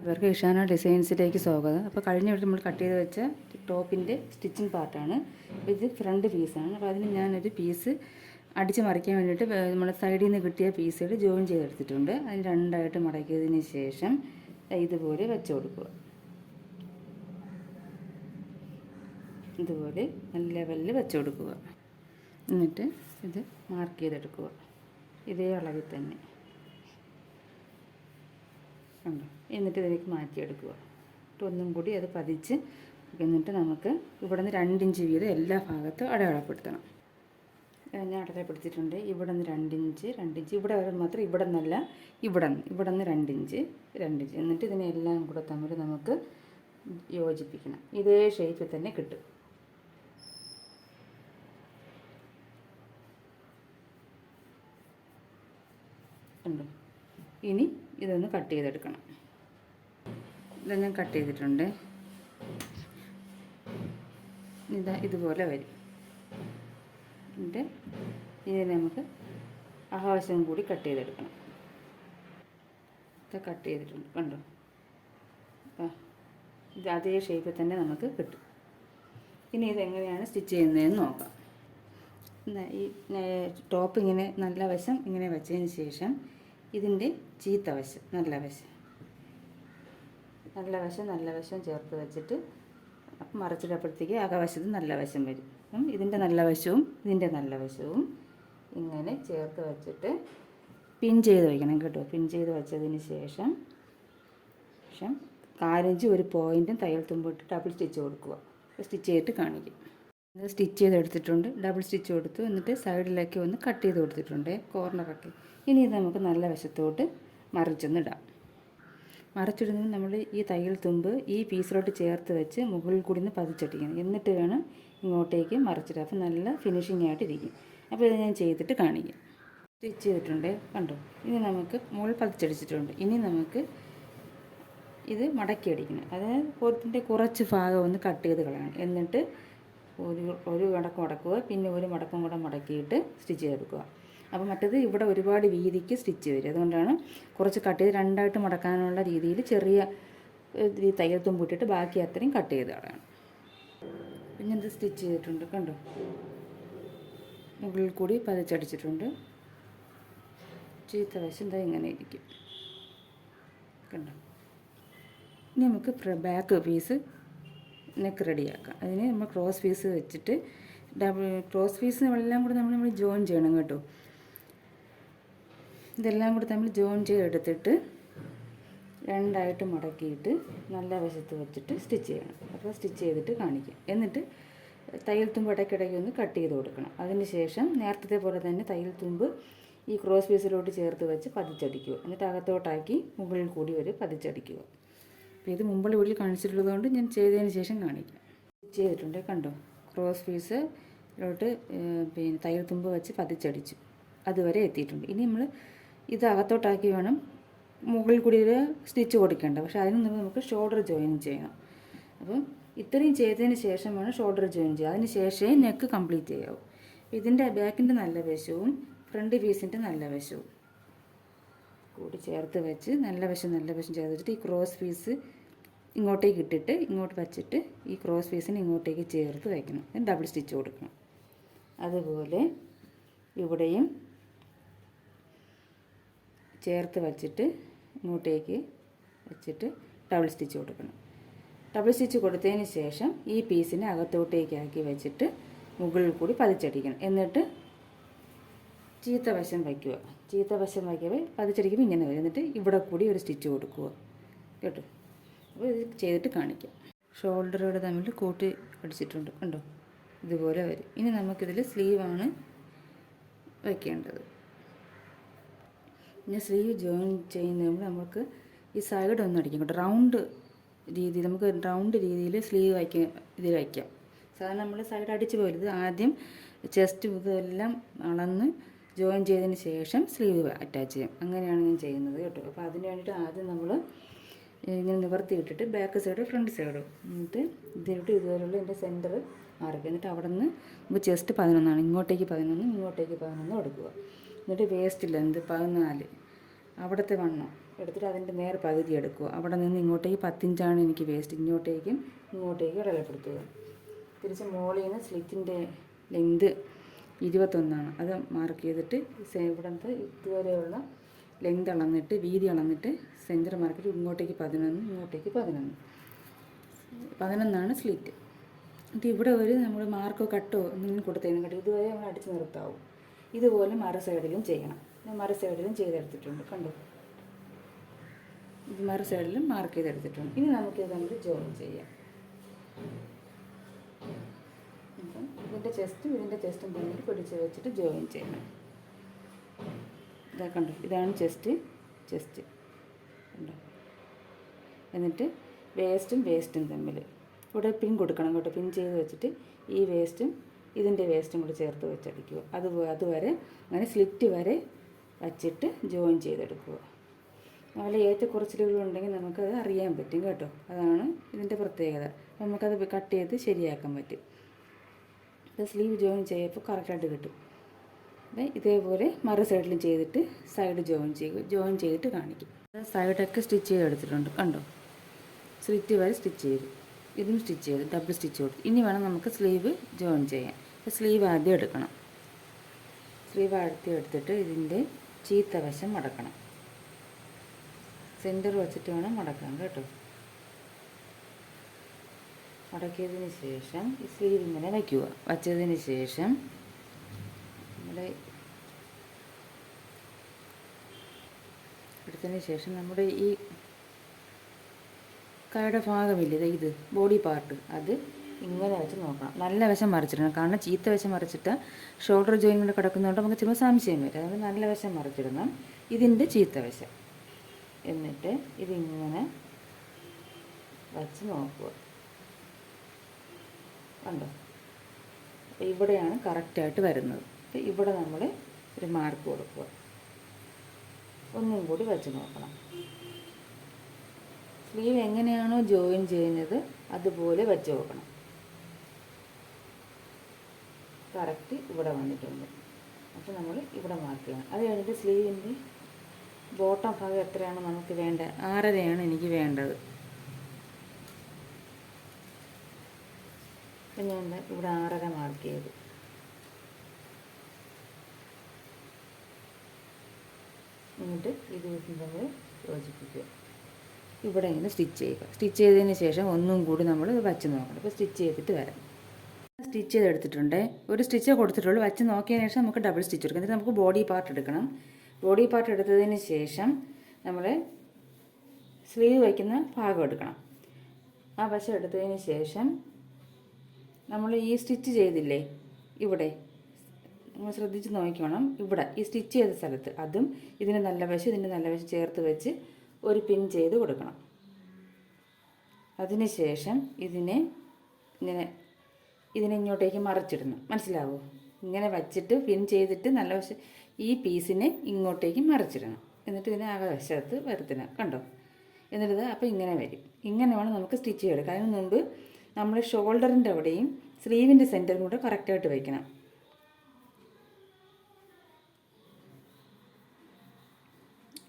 എല്ലാവർക്കും ഇഷാന ഡിസൈൻസിലേക്ക് സ്വാഗതം. അപ്പോൾ കഴിഞ്ഞ വട്ടം നമ്മൾ കട്ട് ചെയ്ത് വെച്ച ടോപ്പിൻ്റെ സ്റ്റിച്ചിങ് പാർട്ടാണ്. ഇത് ഫ്രണ്ട് പീസാണ്. അപ്പോൾ അതിന് ഞാനൊരു പീസ് അടിച്ച് മറിക്കാൻ വേണ്ടിയിട്ട് നമ്മൾ സൈഡിൽ നിന്ന് കിട്ടിയ പീസുകൾ ജോയിൻ ചെയ്തെടുത്തിട്ടുണ്ട്. അതിന് രണ്ടായിട്ട് മടക്കിയതിന് ശേഷം ഇതുപോലെ വെച്ച് കൊടുക്കുക. ഇതുപോലെ നല്ല ലെവലിൽ വെച്ച് കൊടുക്കുക. എന്നിട്ട് ഇത് മാർക്ക് ചെയ്തെടുക്കുക. ഇതേ അളവിൽ തന്നെ ഉണ്ടോ. എന്നിട്ട് ഇതിലേക്ക് മാറ്റിയെടുക്കുക. ഒന്നും കൂടി അത് പതിച്ച് എന്നിട്ട് നമുക്ക് ഇവിടെ നിന്ന് 2 ഇഞ്ച് വീതം എല്ലാ ഭാഗത്തും അടയാളപ്പെടുത്തണം. ഞാൻ അടയാളപ്പെടുത്തിയിട്ടുണ്ട്. ഇവിടെ നിന്ന് 2 ഇഞ്ച് ഇവിടെ വരെ മാത്രം, ഇവിടെ നിന്നല്ല, ഇവിടെ നിന്ന് 2 ഇഞ്ച് എന്നിട്ട് ഇതിനെല്ലാം കൂടെ തമ്മിൽ നമുക്ക് യോജിപ്പിക്കണം. ഇതേ ഷേപ്പിൽ തന്നെ കിട്ടും. ഉണ്ടോ. ഇനി ഇതൊന്ന് കട്ട് ചെയ്തെടുക്കണം. ഇത് ഞാൻ കട്ട് ചെയ്തിട്ടുണ്ട്. ഇതുപോലെ വരും. എന്നിട്ട് ഇതിനെ നമുക്ക് ആവശ്യം കൂടി കട്ട് ചെയ്തെടുക്കണം. ഇത് കട്ട് ചെയ്തിട്ടുണ്ട്. കണ്ടോ. ഇത് അതേ ഷേപ്പിൽ തന്നെ നമുക്ക് കിട്ടും. ഇനി ഇതെങ്ങനെയാണ് സ്റ്റിച്ച് ചെയ്യുന്നതെന്ന് നോക്കാം. ഈ ടോപ്പ് ഇങ്ങനെ നല്ല വശം ഇങ്ങനെ വെച്ചതിന് ശേഷം ഇതിൻ്റെ ചീത്ത വശം നല്ല വശം ചേർത്ത് വെച്ചിട്ട് മറിച്ചിട്ടപ്പോഴത്തേക്ക് അകവശത്ത് നല്ല വശം വരും. ഇതിൻ്റെ നല്ല വശവും ഇതിൻ്റെ നല്ല വശവും ഇങ്ങനെ ചേർത്ത് വെച്ചിട്ട് പിൻ ചെയ്ത് വയ്ക്കണം കേട്ടോ. പിൻ ചെയ്ത് വെച്ചതിന് ശേഷം 4 ഇഞ്ച് ഒരു പോയിൻറ്റും തയ്യൽ തുമ്പിട്ട് ഡബിൾ സ്റ്റിച്ച് കൊടുക്കുക. സ്റ്റിച്ച് ചെയ്തിട്ട് കാണിക്കും. ഇത് സ്റ്റിച്ച് ചെയ്തെടുത്തിട്ടുണ്ട്. ഡബിൾ സ്റ്റിച്ച് കൊടുത്തു. എന്നിട്ട് സൈഡിലേക്ക് ഒന്ന് കട്ട് ചെയ്ത് കൊടുത്തിട്ടുണ്ട് കോർണറൊക്കെ. ഇനി ഇത് നമുക്ക് നല്ല വശത്തോട്ട് മറിച്ചൊന്നിടാം. മറിച്ചിടുന്നത് നമ്മൾ ഈ തയ്യൽ തുമ്പ് ഈ പീസിലോട്ട് ചേർത്ത് വെച്ച് മുകളിൽ കൂടി നിന്ന് പതിച്ചടിക്കണം. എന്നിട്ട് വേണം ഇങ്ങോട്ടേക്ക് മറിച്ചിടാം. അപ്പോൾ നല്ല ഫിനിഷിംഗ് ആയിട്ടിരിക്കും. അപ്പോൾ ഇത് ഞാൻ ചെയ്തിട്ട് കാണിക്കാം. സ്റ്റിച്ച് ചെയ്തിട്ടുണ്ട് കണ്ടോ. ഇനി നമുക്ക് മുകളിൽ പതിച്ചടിച്ചിട്ടുണ്ട്. ഇനി നമുക്ക് ഇത് മടക്കി അടിക്കണം. അതായത് ഇതിൻ്റെ കുറച്ച് ഭാഗം ഒന്ന് കട്ട് ചെയ്ത് കളയണം. എന്നിട്ട് ഒരു മടക്കം മടക്കുക, പിന്നെ ഒരു മടക്കം കൂടെ മടക്കിയിട്ട് സ്റ്റിച്ച് ചെയ്തെടുക്കുക. അപ്പോൾ മറ്റേത് ഇവിടെ ഒരുപാട് വീതിക്ക് സ്റ്റിച്ച് വരും. അതുകൊണ്ടാണ് കുറച്ച് കട്ട് ചെയ്ത് 2ആയിട്ട് മടക്കാനുള്ള രീതിയിൽ ചെറിയ തയ്യൽ തുമ്പിട്ടിട്ട് ബാക്കി അത്രയും കട്ട് ചെയ്ത് കളയണം. പിന്നെ ഇത് സ്റ്റിച്ച് ചെയ്തിട്ടുണ്ട് കണ്ടോ. മുകളിൽ കൂടി പതിച്ചടിച്ചിട്ടുണ്ട്. ചീത്ത വശം എന്താ ഇങ്ങനെ ഇരിക്കും കണ്ടോ. ഇനി നമുക്ക് ബാക്ക് പീസ് നെക്ക് റെഡിയാക്കാം. അതിന് നമ്മൾ ക്രോസ് പീസ് വെച്ചിട്ട് ക്രോസ് പീസ് എല്ലാം കൂടെ നമ്മൾ ജോയിൻ ചെയ്യണം കേട്ടോ. ഇതെല്ലാം കൂടെ നമ്മൾ ജോയിൻ ചെയ്തെടുത്തിട്ട് 2ആയിട്ട് മടക്കിയിട്ട് നല്ല വശത്ത് വെച്ചിട്ട് സ്റ്റിച്ച് ചെയ്യണം. അപ്പോൾ സ്റ്റിച്ച് ചെയ്തിട്ട് കാണിക്കാം. എന്നിട്ട് തയ്യൽ തുമ്പ് ഇടയ്ക്കിടയ്ക്ക് ഒന്ന് കട്ട് ചെയ്ത് കൊടുക്കണം. അതിന് ശേഷം നേരത്തെ പോലെ തന്നെ തയ്യൽ തുമ്പ് ഈ ക്രോസ് പീസിലോട്ട് ചേർത്ത് വെച്ച് പതിച്ചടിക്കുക. എന്നിട്ട് അകത്തോട്ടാക്കി മുകളിൽ കൂടി ഒരു പതിച്ചടിക്കുക. അപ്പോൾ ഇത് മുമ്പുള്ള വീട്ടിൽ കാണിച്ചിട്ടുള്ളതുകൊണ്ട് ഞാൻ ചെയ്തതിന് ശേഷം കാണിക്കാം. സ്റ്റിച്ച് ചെയ്തിട്ടുണ്ട് കണ്ടോ. ക്രോസ് പീസിലോട്ട് പിന്നെ തയ്യൽ തുമ്പ് വെച്ച് പതിച്ചടിച്ചു. അതുവരെ എത്തിയിട്ടുണ്ട്. ഇനി നമ്മൾ ഇത് അകത്തോട്ടാക്കി വേണം മുകളിൽ കൂടി ഒരു സ്റ്റിച്ച് കൊടുക്കേണ്ട. പക്ഷേ അതിന് നമുക്ക് ഷോൾഡർ ജോയിൻ ചെയ്യണം. അപ്പം ഇത്രയും ചെയ്തതിന് ശേഷം വേണം ഷോൾഡർ ജോയിൻ ചെയ്യുക. അതിന് ശേഷമേ നെക്ക് കംപ്ലീറ്റ് ചെയ്യാവൂ. ഇതിൻ്റെ ബാക്കിൻ്റെ നല്ല വശവും ഫ്രണ്ട് പീസിൻ്റെ നല്ല വശവും കൂടി ചേർത്ത് വെച്ച് നല്ല വശം ചേർത്തിട്ട് ഈ ക്രോസ് പീസ് ഇങ്ങോട്ടേക്ക് ഇട്ടിട്ട് ഇങ്ങോട്ട് വച്ചിട്ട് ഈ ക്രോസ് പീസിന് ഇങ്ങോട്ടേക്ക് ചേർത്ത് വയ്ക്കണം. ഡബിൾ സ്റ്റിച്ച് കൊടുക്കണം. അതുപോലെ ഇവിടെയും ചേർത്ത് വച്ചിട്ട് ഇങ്ങോട്ടേക്ക് വച്ചിട്ട് ഡബിൾ സ്റ്റിച്ച് കൊടുക്കണം. ഡബിൾ സ്റ്റിച്ച് കൊടുത്തതിന് ശേഷം ഈ പീസിനെ അകത്തോട്ടേക്കാക്കി വെച്ചിട്ട് മുകളിൽ കൂടി പതിച്ചടിക്കണം. എന്നിട്ട് ചീത്ത വശം വയ്ക്കുക. പതിച്ചടിക്കുമ്പോൾ ഇങ്ങനെ വരും. എന്നിട്ട് ഇവിടെ കൂടി ഒരു സ്റ്റിച്ച് കൊടുക്കുക കേട്ടോ. അപ്പോൾ ഇത് ചെയ്തിട്ട് കാണിക്കാം. ഷോൾഡറുകൾ തമ്മിൽ കൂട്ടി അടിച്ചിട്ടുണ്ട് കണ്ടോ. ഇതുപോലെ വരും. ഇനി നമുക്കിതിൽ സ്ലീവാണ് വയ്ക്കേണ്ടത്. പിന്നെ സ്ലീവ് ജോയിൻ ചെയ്യുന്നതിന് നമുക്ക് ഈ സൈഡ് ഒന്ന് അടിക്കാം കേട്ടോ. റൗണ്ട് രീതിയിൽ സ്ലീവ് വയ്ക്കാം. സാധാരണ നമ്മൾ സൈഡ് അടിച്ച് പോരുത്. ആദ്യം ചെസ്റ്റ് ഇതെല്ലാം അളന്ന് ജോയിൻ ചെയ്തതിന് ശേഷം സ്ലീവ് അറ്റാച്ച് ചെയ്യും. അങ്ങനെയാണ് ഞാൻ ചെയ്യുന്നത് കേട്ടോ. അപ്പോൾ അതിന് വേണ്ടിയിട്ട് ആദ്യം നമ്മൾ ഇങ്ങനെ നിവർത്തി ഇട്ടിട്ട് ബാക്ക് സൈഡ് ഫ്രണ്ട് സൈഡും എന്നിട്ട് ഇതിലോട്ട് ഇതുപോലുള്ള എൻ്റെ സെൻറ്റർ മാർക്ക്. എന്നിട്ട് അവിടെ നിന്ന് നമുക്ക് ചെസ്റ്റ് 11 ഇങ്ങോട്ടേക്ക് 11 കൊടുക്കുക. എന്നിട്ട് വേസ്റ്റ് ലെന്ത് 14 അവിടുത്തെ വണ്ണം എടുത്തിട്ട് അതിൻ്റെ നേരെ പകുതി എടുക്കുക. അവിടെ നിന്ന് ഇങ്ങോട്ടേക്ക് 10 ഇഞ്ചാണ് എനിക്ക് വേസ്റ്റ്, ഇങ്ങോട്ടേക്കും ഇടലപ്പെടുത്തുക. തിരിച്ച് മുകളിൽ നിന്ന് സ്ലിറ്റിൻ്റെ ലെങ്ത് 21 അത് മാർക്ക് ചെയ്തിട്ട് ഇവിടുത്തെ ഇതുവരെയുള്ള ലെങ്ത് അളന്നിട്ട് വീതി അളന്നിട്ട് സെൻറ്റർ മാർക്കിട്ട് ഇങ്ങോട്ടേക്ക് 11 ഇങ്ങോട്ടേക്ക് 11 സ്ലിറ്റ്. എന്നിട്ട് ഇവിടെ ഒരു നമ്മൾ മാർക്കോ കട്ടോ എന്തെങ്കിലും കൊടുത്തതിനും കേട്ടോ ഇതുവരെ നമ്മൾ അടിച്ച് നിർത്താവും. ഇതുപോലെ മറു സൈഡിലും ചെയ്യണം. ഞാൻ മറു സൈഡിലും ചെയ്തെടുത്തിട്ടുണ്ട്, കണ്ടോ. ഇത് മറു സൈഡിലും മാർക്ക് ചെയ്തെടുത്തിട്ടുണ്ട്. ഇനി നമുക്കിത് നമുക്ക് ജോയിൻ ചെയ്യാം. അപ്പം ഇതിൻ്റെ ചെസ്റ്റും തമ്മിൽ പിടിച്ച് വെച്ചിട്ട് ജോയിൻ ചെയ്യണം. ഇതാ കണ്ടോ, ഇതാണ് ചെസ്റ്റ് കണ്ടോ. എന്നിട്ട് വേസ്റ്റും തമ്മിൽ ഇവിടെ പിൻ കൊടുക്കണം കേട്ടോ. പിൻ ചെയ്ത് വെച്ചിട്ട് ഈ വേസ്റ്റും ഇതിൻ്റെ വേസ്റ്റും കൂടി ചേർത്ത് വെച്ചടിക്കുക. അതുവരെ അങ്ങനെ സ്ലിറ്റ് വരെ വച്ചിട്ട് ജോയിൻ ചെയ്തെടുക്കുക. നല്ല ഏറ്റക്കുറച്ചിലുകളുണ്ടെങ്കിൽ നമുക്കത് അറിയാൻ പറ്റും കേട്ടോ. അതാണ് ഇതിൻ്റെ പ്രത്യേകത. നമുക്കത് കട്ട് ചെയ്ത് ശരിയാക്കാൻ പറ്റും. സ്ലീവ് ജോയിൻ ചെയ്യുമ്പോൾ കറക്റ്റായിട്ട് കിട്ടും. ഇതേപോലെ മറു സൈഡിലും ചെയ്തിട്ട് സൈഡ് ജോയിൻ ചെയ്തിട്ട് കാണിക്കും. സൈഡൊക്കെ സ്റ്റിച്ച് ചെയ്തെടുത്തിട്ടുണ്ട്, കണ്ടോ. സ്ലിറ്റ് വരെ സ്റ്റിച്ച് ചെയ്തു, ഇതും സ്റ്റിച്ച് ചെയ്ത് ഡബിൾ സ്റ്റിച്ച് കൊടുത്തു. ഇനി വേണം നമുക്ക് സ്ലീവ് ജോയിൻ ചെയ്യാൻ. സ്ലീവ് ആദ്യം എടുക്കണം. സ്ലീവ് ആദ്യം എടുത്തിട്ട് ഇതിൻ്റെ ചീത്ത വശം മടക്കണം. സെൻറ്റർ വെച്ചിട്ട് വേണം മടക്കാൻ കേട്ടോ. മടക്കിയതിന് ശേഷം ഈ സ്ലീവ് ഇങ്ങനെ വയ്ക്കുക. വച്ചതിന് ശേഷം നമ്മുടെ ഈ കൈയുടെ ഭാഗമില്ലേ, ഇത് ബോഡി പാർട്ട്, അത് ഇങ്ങനെ വെച്ച് നോക്കണം. നല്ല വശം മറിച്ചിടണം. കാരണം ചീത്ത വശം മറിച്ചിട്ട് ഷോൾഡർ ജോയിൻ കൊണ്ട് കിടക്കുന്നതുകൊണ്ട് നമുക്ക് ചിലപ്പോൾ സംശയം വരും. അതുകൊണ്ട് നല്ല വശം മറിച്ചിടണം, ഇതിൻ്റെ ചീത്ത വശം. എന്നിട്ട് ഇതിങ്ങനെ വച്ച് നോക്കുക, കണ്ടോ. അപ്പോൾ ഇവിടെയാണ് കറക്റ്റായിട്ട് വരുന്നത്. അപ്പോൾ ഇവിടെ നമ്മൾ ഒരു മാർക്ക് കൊടുക്കുക. ഒന്നും കൂടി വെച്ച് നോക്കണം. സ്ലീവ് എങ്ങനെയാണോ ജോയിൻ ചെയ്യുന്നത് അതുപോലെ വെച്ച് നോക്കണം. കറക്റ്റ് ഇവിടെ വന്നിട്ടുണ്ട്. അപ്പോൾ നമ്മൾ ഇവിടെ മാർക്ക് ചെയ്യണം. അത് കഴിഞ്ഞിട്ട് സ്ലീവിൻ്റെ ബോട്ടം ഭാഗം എത്രയാണ് നമുക്ക് വേണ്ടത്? 6.5 എനിക്ക് വേണ്ടത്. അപ്പം ഞാൻ ഇവിടെ 6.5 മാർക്ക് ചെയ്തു. എന്നിട്ട് ഇത് നമ്മൾ യോജിപ്പിക്കുക. ഇവിടെ ഇങ്ങനെ സ്റ്റിച്ച് ചെയ്യുക. സ്റ്റിച്ച് ചെയ്തതിന് ശേഷം ഒന്നും കൂടി നമ്മൾ വച്ച് നോക്കണം. അപ്പോൾ സ്റ്റിച്ച് ചെയ്തിട്ട് വരാം. സ്റ്റിച്ച് ചെയ്തെടുത്തിട്ടുണ്ട്. ഒരു സ്റ്റിച്ച് കൊടുത്തിട്ടുള്ളൂ. വച്ച് നോക്കിയതിന് ശേഷം നമുക്ക് ഡബിൾ സ്റ്റിച്ച് എടുക്കാം. എന്നിട്ട് നമുക്ക് ബോഡി പാർട്ട് എടുക്കണം. ബോഡി പാർട്ട് എടുത്തതിന് ശേഷം നമ്മൾ സ്ലീവ് വയ്ക്കുന്ന ഭാഗം എടുക്കണം. ആ വശം എടുത്തതിന് ശേഷം നമ്മൾ ഈ സ്റ്റിച്ച് ചെയ്തില്ലേ ഇവിടെ, നമ്മൾ ശ്രദ്ധിച്ച് നോക്കണം. ഇവിടെ ഈ സ്റ്റിച്ച് ചെയ്ത സ്ഥലത്ത് അതും ഇതിൻ്റെ നല്ല വശം ചേർത്ത് വെച്ച് ഒരു പിൻ ചെയ്ത് കൊടുക്കണം. അതിനുശേഷം ഇതിനെ ഇങ്ങോട്ടേക്ക് മറിച്ചിടണം. മനസ്സിലാവോ? ഇങ്ങനെ വച്ചിട്ട് പിൻ ചെയ്തിട്ട് നല്ല വശം ഈ പീസിനെ ഇങ്ങോട്ടേക്ക് മറിച്ചിടണം. എന്നിട്ട് ഇതിനെ ആകവശത്ത് വരുത്തണം, കണ്ടോ. എന്നിട്ട് അപ്പോൾ ഇങ്ങനെ വരും. ഇങ്ങനെ വേണം നമുക്ക് സ്റ്റിച്ച് ചെയ്തെടുക്കാം. അതിന് മുമ്പ് നമ്മൾ ഷോൾഡറിൻ്റെ അവിടെയും സ്ലീവിൻ്റെ സെൻറ്ററും കൂടെ കറക്റ്റായിട്ട് വയ്ക്കണം.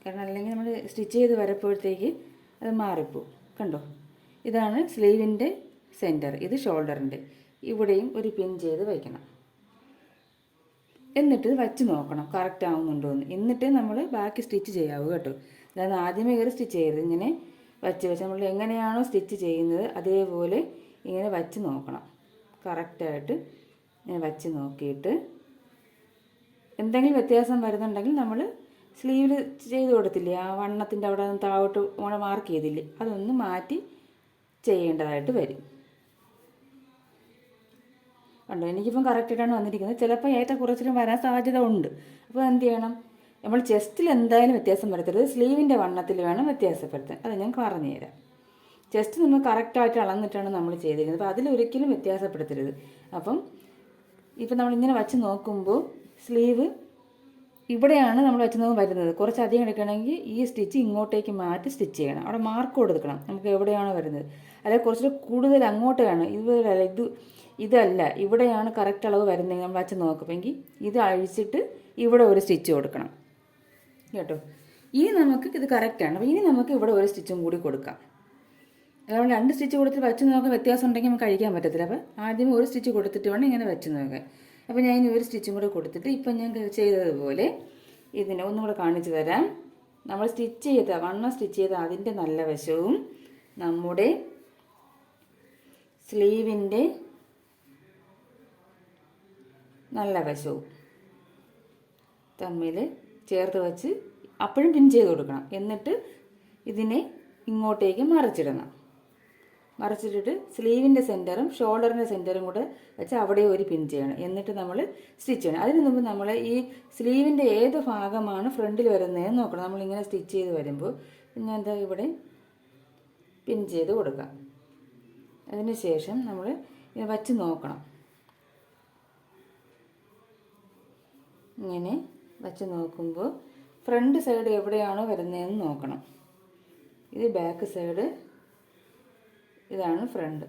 കാരണം അല്ലെങ്കിൽ നമ്മൾ സ്റ്റിച്ച് ചെയ്ത് വരപ്പോഴത്തേക്ക് അത് മാറിപ്പോവും, കണ്ടോ. ഇതാണ് സ്ലീവിൻ്റെ സെൻറ്റർ, ഇത് ഷോൾഡറിൻ്റെ. ഇവിടെയും ഒരു പിൻ ചെയ്ത് വയ്ക്കണം. എന്നിട്ട് വച്ച് നോക്കണം കറക്റ്റ് ആവുന്നുണ്ടോ എന്ന്. എന്നിട്ട് നമ്മൾ ബാക്കി സ്റ്റിച്ച് ചെയ്യാവൂ കേട്ടോ. അതായത് ആദ്യമേ കയറി സ്റ്റിച്ച് ചെയ്യരുത്. ഇങ്ങനെ വച്ച് നമ്മൾ എങ്ങനെയാണോ സ്റ്റിച്ച് ചെയ്യുന്നത് അതേപോലെ ഇങ്ങനെ വച്ച് നോക്കണം. കറക്റ്റായിട്ട് ഇങ്ങനെ വച്ച് നോക്കിയിട്ട് എന്തെങ്കിലും വ്യത്യാസം വരുന്നുണ്ടെങ്കിൽ നമ്മൾ സ്ലീവിൽ ചെയ്ത് കൊടുത്തില്ലേ, ആ വണ്ണത്തിൻ്റെ അവിടെ താഴോട്ട് മാർക്ക് ചെയ്തില്ലേ, അതൊന്ന് മാറ്റി ചെയ്യേണ്ടതായിട്ട് വരും. കണ്ടോ, എനിക്കിപ്പം കറക്റ്റായിട്ടാണ് വന്നിരിക്കുന്നത്. ചിലപ്പോൾ ഏറ്റക്കുറച്ചിലും വരാൻ സാധ്യത ഉണ്ട്. അപ്പോൾ എന്ത് ചെയ്യണം, നമ്മൾ ചെസ്റ്റിൽ എന്തായാലും വ്യത്യാസം വരുത്തരുത്, സ്ലീവിൻ്റെ വണ്ണത്തിൽ വേണം വ്യത്യാസപ്പെടുത്താൻ. അത് ഞാൻ പറഞ്ഞു തരാം. ചെസ്റ്റ് നമ്മൾ കറക്റ്റായിട്ട് അളന്നിട്ടാണ് നമ്മൾ ചെയ്തിരിക്കുന്നത്. അപ്പോൾ അതിലൊരിക്കലും വ്യത്യാസപ്പെടുത്തരുത്. അപ്പം ഇപ്പം നമ്മളിങ്ങനെ വച്ച് നോക്കുമ്പോൾ സ്ലീവ് ഇവിടെയാണ് നമ്മൾ വെച്ച് നോക്കാൻ വരുന്നത്. കുറച്ചധികം എടുക്കണമെങ്കിൽ ഈ സ്റ്റിച്ച് ഇങ്ങോട്ടേക്ക് മാറ്റി സ്റ്റിച്ച് ചെയ്യണം. അവിടെ മാർക്ക് കൊടുക്കണം നമുക്ക് എവിടെയാണോ വരുന്നത്. അല്ലെങ്കിൽ കുറച്ചുകൂടി കൂടുതൽ അങ്ങോട്ട് വേണം. ഇതല്ല, ഇവിടെയാണ് കറക്റ്റ് അളവ് വരുന്നത് നമ്മൾ വച്ച് നോക്കുമെങ്കിൽ ഇത് അഴിച്ചിട്ട് ഇവിടെ ഒരു സ്റ്റിച്ച് കൊടുക്കണം കേട്ടോ. ഇനി നമുക്ക് ഇത് കറക്റ്റാണ്. അപ്പോൾ ഇനി നമുക്ക് ഇവിടെ ഒരു സ്റ്റിച്ചും കൂടി കൊടുക്കാം. അതുകൊണ്ട് 2 സ്റ്റിച്ച് കൊടുത്ത് വെച്ച് നോക്കാൻ വ്യത്യാസം ഉണ്ടെങ്കിൽ നമുക്ക് കഴിക്കാൻ പറ്റത്തില്ല. അപ്പോൾ ആദ്യം ഒരു സ്റ്റിച്ച് കൊടുത്തിട്ട് വേണം ഇങ്ങനെ വെച്ച് നോക്കാൻ. അപ്പോൾ ഞാൻ ഇനി ഒരു സ്റ്റിച്ചും കൂടെ കൊടുത്തിട്ട് ഇപ്പം ഞാൻ ചെയ്തതുപോലെ ഇതിനെ ഒന്നും കൂടെ കാണിച്ചു തരാം. നമ്മൾ സ്റ്റിച്ച് ചെയ്ത വണ്ണം സ്റ്റിച്ച് ചെയ്ത അതിൻ്റെ നല്ല വശവും നമ്മുടെ സ്ലീവിൻ്റെ നല്ല വശവും തമ്മിൽ ചേർത്ത് വെച്ച് അപ്പോഴും പിൻ ചെയ്ത് കൊടുക്കണം. എന്നിട്ട് ഇതിനെ ഇങ്ങോട്ടേക്ക് മറിച്ചിടണം. മറിച്ചിട്ടിട്ട് സ്ലീവിൻ്റെ സെൻറ്ററും ഷോൾഡറിൻ്റെ സെൻറ്ററും കൂടെ വെച്ച് അവിടെ ഒരു പിൻ ചെയ്യണം. എന്നിട്ട് നമ്മൾ സ്റ്റിച്ച് ചെയ്യണം. അതിന് മുമ്പ് നമ്മൾ ഈ സ്ലീവിൻ്റെ ഏത് ഭാഗമാണ് ഫ്രണ്ടിൽ വരുന്നതെന്ന് നോക്കണം. നമ്മളിങ്ങനെ സ്റ്റിച്ച് ചെയ്ത് വരുമ്പോൾ പിന്നെ എന്താ ഇവിടെ പിൻ ചെയ്ത് കൊടുക്കാം. അതിന് ശേഷം നമ്മൾ ഇത് വച്ച് നോക്കണം. ഇങ്ങനെ വച്ച് നോക്കുമ്പോൾ ഫ്രണ്ട് സൈഡ് എവിടെയാണോ വരുന്നതെന്ന് നോക്കണം. ഇത് ബാക്ക് സൈഡ്, ഇതാണ് ഫ്രണ്ട്.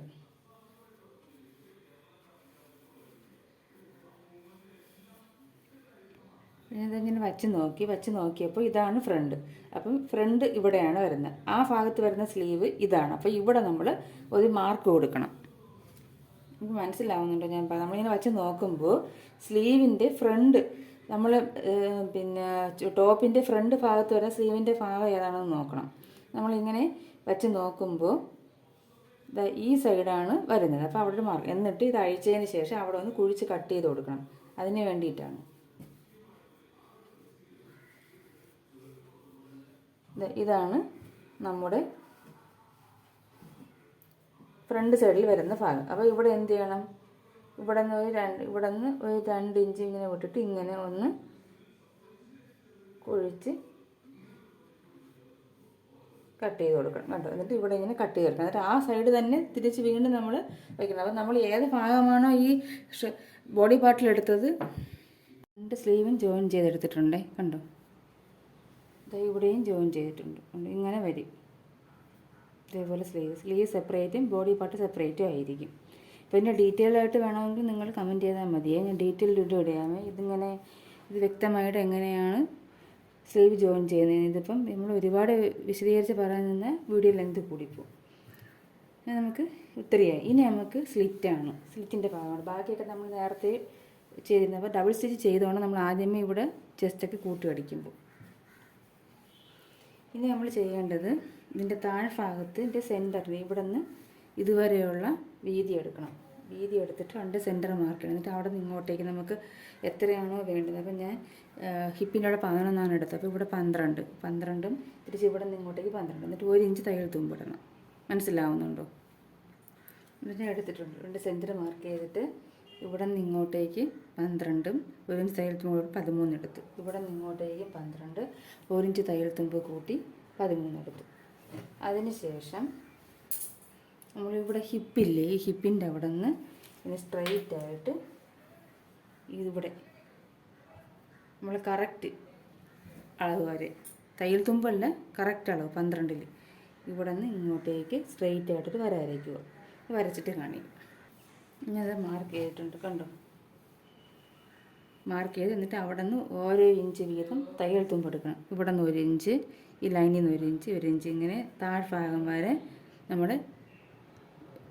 പിന്നെ ഇതിങ്ങനെ വച്ച് നോക്കിയപ്പോൾ ഇതാണ് ഫ്രണ്ട്. അപ്പം ഫ്രണ്ട് ഇവിടെയാണ് വരുന്നത്. ആ ഭാഗത്ത് വരുന്ന സ്ലീവ് ഇതാണ്. അപ്പോൾ ഇവിടെ നമ്മൾ ഒരു മാർക്ക് കൊടുക്കണം. നമുക്ക് മനസ്സിലാവുന്നുണ്ടോ? നമ്മളിങ്ങനെ വച്ച് നോക്കുമ്പോൾ സ്ലീവിൻ്റെ ഫ്രണ്ട് നമ്മൾ പിന്നെ ടോപ്പിൻ്റെ ഫ്രണ്ട് ഭാഗത്ത് വരുന്ന സ്ലീവിൻ്റെ ഭാഗം ഏതാണെന്ന് നോക്കണം. നമ്മളിങ്ങനെ വച്ച് നോക്കുമ്പോൾ ഈ സൈഡാണ് വരുന്നത്. അപ്പോൾ അവിടെ ഒരു മാർക്ക്. എന്നിട്ട് ഇത് അഴിച്ചതിന് ശേഷം അവിടെ ഒന്ന് കുഴിച്ച് കട്ട് ചെയ്ത് കൊടുക്കണം. അതിന് വേണ്ടിയിട്ടാണ്. ഇതാണ് നമ്മുടെ ഫ്രണ്ട് സൈഡിൽ വരുന്ന ഭാഗം. അപ്പോൾ ഇവിടെ എന്ത് ചെയ്യണം? ഇവിടെ നിന്ന് ഒരു 2 ഇഞ്ച് ഇങ്ങനെ വിട്ടിട്ട് ഇങ്ങനെ ഒന്ന് കുഴിച്ച് കട്ട് ചെയ്ത് കൊടുക്കണം കേട്ടോ. എന്നിട്ട് ഇവിടെ ഇങ്ങനെ കട്ട് ചെയ്ത് കൊടുക്കണം. എന്നിട്ട് ആ സൈഡ് തന്നെ തിരിച്ച് വീണ്ടും നമ്മൾ വയ്ക്കണം. അപ്പോൾ നമ്മൾ ഏത് ഭാഗമാണോ ഈ ബോഡി പാർട്ടിലെടുത്തത് 2 സ്ലീവും ജോയിൻ ചെയ്തെടുത്തിട്ടുണ്ടേ. കണ്ടോ? ഇവിടെയും ജോയിൻ ചെയ്തിട്ടുണ്ട്. ഇങ്ങനെ വരും. ഇതേപോലെ സ്ലീവ് സെപ്പറേറ്റും ബോഡി പാർട്ട് സെപ്പറേറ്റും ആയിരിക്കും. പിന്നെ ഡീറ്റെയിൽ ആയിട്ട് വേണമെങ്കിൽ നിങ്ങൾ കമൻറ്റ് ചെയ്താൽ മതിയേ. ഞാൻ ഡീറ്റെയിൽ വീഡിയോ ഇടാമേ. ഇത് വ്യക്തമായിട്ട് എങ്ങനെയാണ് സ്ലീവ് ജോയിൻ ചെയ്യുന്നത്. ഇതിപ്പം നമ്മൾ ഒരുപാട് വിശദീകരിച്ച് പറയാൻ നിന്ന് വീഡിയോ ലെങ്ത് കൂടിപ്പോവും. നമുക്ക് ഇത്രയായി. ഇനി നമുക്ക് സ്ലിറ്റാണ്. സ്ലിറ്റിൻ്റെ ഭാഗമാണ്. ബാക്കിയൊക്കെ നമ്മൾ നേരത്തെ ചെയ്തിരുന്നത്. അപ്പോൾ ഡബിൾ സ്റ്റിച്ച് ചെയ്തുകൊണ്ട് നമ്മൾ ആദ്യമേ ഇവിടെ ചെസ്റ്റൊക്കെ കൂട്ടി അടിക്കുമ്പോൾ. ഇനി നമ്മൾ ചെയ്യേണ്ടത് ഇതിൻ്റെ താഴ്ഭാഗത്ത് ഇതിൻ്റെ സെൻറ്ററിൽ ഇവിടെ നിന്ന് ഇതുവരെയുള്ള വീതി എടുക്കണം. വീതി എടുത്തിട്ട് 2 സെൻറ്റർ മാർക്ക് ചെയ്യണം. എന്നിട്ട് അവിടെ നിന്ന് ഇങ്ങോട്ടേക്ക് നമുക്ക് എത്രയാണോ വേണ്ടത്. അപ്പം ഞാൻ ഹിപ്പിൻ്റെ അവിടെ 11 എടുത്തത്. അപ്പോൾ ഇവിടെ 12 തിരിച്ച് ഇവിടെ നിന്ന് ഇങ്ങോട്ടേക്ക് 12. എന്നിട്ട് 1 ഇഞ്ച് തയ്യൽ തുമ്പിടണം. മനസ്സിലാവുന്നുണ്ടോ? എന്നിട്ട് എടുത്തിട്ടുണ്ട്. 2 സെൻറ്റർ മാർക്ക് ചെയ്തിട്ട് ഇവിടെ നിന്ന് ഇങ്ങോട്ടേക്ക് 12, 1 ഇഞ്ച് തയ്യൽ തുമ്പ് 13 എടുത്തു. ഇവിടെ നിന്ന് ഇങ്ങോട്ടേക്ക് 12, 1 ഇഞ്ച് തയ്യൽ തുമ്പ് കൂട്ടി 13 എടുത്തു. അതിന് ശേഷം നമ്മളിവിടെ ഹിപ്പില്ലേ, ഈ ഹിപ്പിൻ്റെ അവിടെ നിന്ന് ഇങ്ങനെ സ്ട്രെയിറ്റ് ആയിട്ട് ഇതിവിടെ നമ്മൾ കറക്റ്റ് അളവ് വരെ, തയ്യൽ തുമ്പല്ല കറക്റ്റ് അളവ് 12 ഇവിടെ നിന്ന് ഇങ്ങോട്ടേക്ക് സ്ട്രെയിറ്റ് ആയിട്ടൊരു വര വരയ്ക്കുക. വരച്ചിട്ട് കാണിക്കും. ഇനി അത് മാർക്ക് ചെയ്തിട്ടുണ്ട്. കണ്ടോ? മാർക്ക് ചെയ്ത് എന്നിട്ട് അവിടെ നിന്ന് ഓരോ ഇഞ്ച് വീതം തയ്യൽ തുമ്പെടുക്കണം. ഇവിടെ നിന്ന് 1 ഇഞ്ച്, ഈ ലൈനിൽ നിന്ന് 1 ഇഞ്ച് ഇങ്ങനെ താഴ്ഭാഗം വരെ നമ്മൾ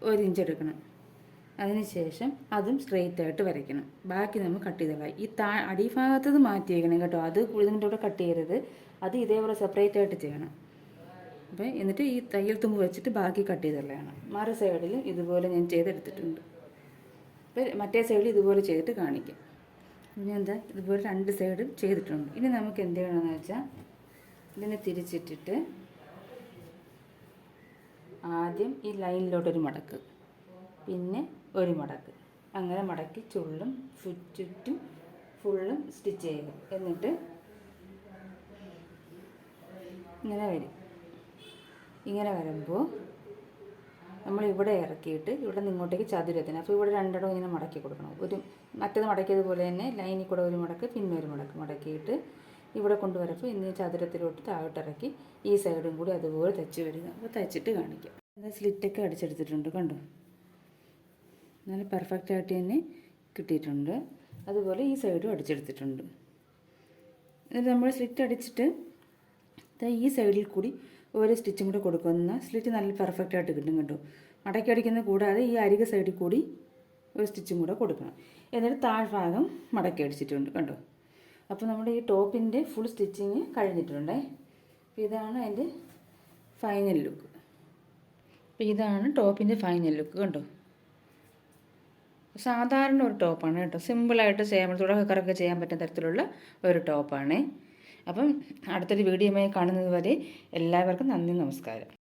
1 ഇഞ്ച് എടുക്കണം. അതിനുശേഷം അതും സ്ട്രെയിറ്റ് ആയിട്ട് വരയ്ക്കണം. ബാക്കി നമ്മൾ കട്ട് ചെയ്തോളാം. ഈ അടിഭാഗത്തത് മാറ്റി വയ്ക്കണം കേട്ടോ. അത് ഇതിൻ്റെ കൂടെ കട്ട് ചെയ്യരുത്. അത് ഇതേപോലെ സെപ്പറേറ്റ് ആയിട്ട് ചെയ്യണം. അപ്പോൾ എന്നിട്ട് ഈ തയ്യൽ തുമ്പ് വെച്ചിട്ട് ബാക്കി കട്ട് ചെയ്തോളാണ്. മറു സൈഡിൽ ഇതുപോലെ ഞാൻ ചെയ്തെടുത്തിട്ടുണ്ട്. അപ്പോൾ മറ്റേ സൈഡിൽ ഇതുപോലെ ചെയ്തിട്ട് കാണിക്കാം. ഞാൻ ഇതുപോലെ 2 സൈഡും ചെയ്തിട്ടുണ്ട്. ഇനി നമുക്ക് എന്ത് ചെയ്യണമെന്ന് വെച്ചാൽ ഇതിനെ തിരിച്ചിട്ടിട്ട് ആദ്യം ഈ ലൈനിലോട്ടൊരു മടക്ക്, പിന്നെ ഒരു മടക്ക്, അങ്ങനെ മടക്കി ചുറ്റും ഫുള്ളും സ്റ്റിച്ച് ചെയ്യുക. എന്നിട്ട് ഇങ്ങനെ വരും. ഇങ്ങനെ വരുമ്പോൾ നമ്മളിവിടെ ഇറക്കിയിട്ട് ഇവിടെ നിന്ന് ഇങ്ങോട്ടേക്ക് ചതുരത്തിന്, അപ്പോൾ ഇവിടെ 2 ഇടം ഇങ്ങനെ മടക്കി കൊടുക്കണം. മറ്റേത് മടക്കിയതുപോലെ തന്നെ ലൈനിൽ കൂടെ ഒരു മടക്ക്, പിന്നെ ഒരു മടക്ക് മടക്കിയിട്ട് ഇവിടെ കൊണ്ടുവരപ്പോൾ ഇന്ന് ചതുരത്തിലോട്ട് താഴോട്ടിറക്കി ഈ സൈഡും കൂടി അതുപോലെ തയ്ച്ച് വരിക. അപ്പോൾ തയ്ച്ചിട്ട് കാണിക്കാം. സ്ലിറ്റൊക്കെ അടിച്ചെടുത്തിട്ടുണ്ട്. കണ്ടോ? നല്ല പെർഫെക്റ്റായിട്ട് തന്നെ കിട്ടിയിട്ടുണ്ട്. അതുപോലെ ഈ സൈഡും അടിച്ചെടുത്തിട്ടുണ്ട്. എന്നിട്ട് നമ്മൾ സ്ലിറ്റ് അടിച്ചിട്ട് ഈ സൈഡിൽ കൂടി ഒരു സ്റ്റിച്ചും കൂടെ കൊടുക്കുന്ന സ്ലിറ്റ് നല്ല പെർഫെക്റ്റ് ആയിട്ട് കിട്ടും കേട്ടോ. മടക്കി അടിക്കുന്നത് കൂടാതെ ഈ അരികെ സൈഡിൽ കൂടി ഒരു സ്റ്റിച്ചും കൂടെ കൊടുക്കണം. എന്നിട്ട് താഴ്ഭാഗം മടക്കി അടിച്ചിട്ടുണ്ട് കണ്ടോ. അപ്പോൾ നമ്മുടെ ഈ ടോപ്പിൻ്റെ ഫുൾ സ്റ്റിച്ചിങ് കഴിഞ്ഞിട്ടുണ്ടേ. അപ്പോൾ ഇതാണ് അതിൻ്റെ ഫൈനൽ ലുക്ക്. അപ്പോൾ ഇതാണ് ടോപ്പിൻ്റെ ഫൈനൽ ലുക്ക് കണ്ടോ. സാധാരണ ഒരു ടോപ്പാണ് കേട്ടോ. സിമ്പിളായിട്ട് ചെയ്യാൻ തുടക്കക്കാരൊക്കെ ചെയ്യാൻ പറ്റുന്ന തരത്തിലുള്ള ഒരു ടോപ്പാണ്. അപ്പം അടുത്തൊരു വീഡിയോയുമായി കാണുന്നത് വരെ എല്ലാവർക്കും നന്ദി, നമസ്കാരം.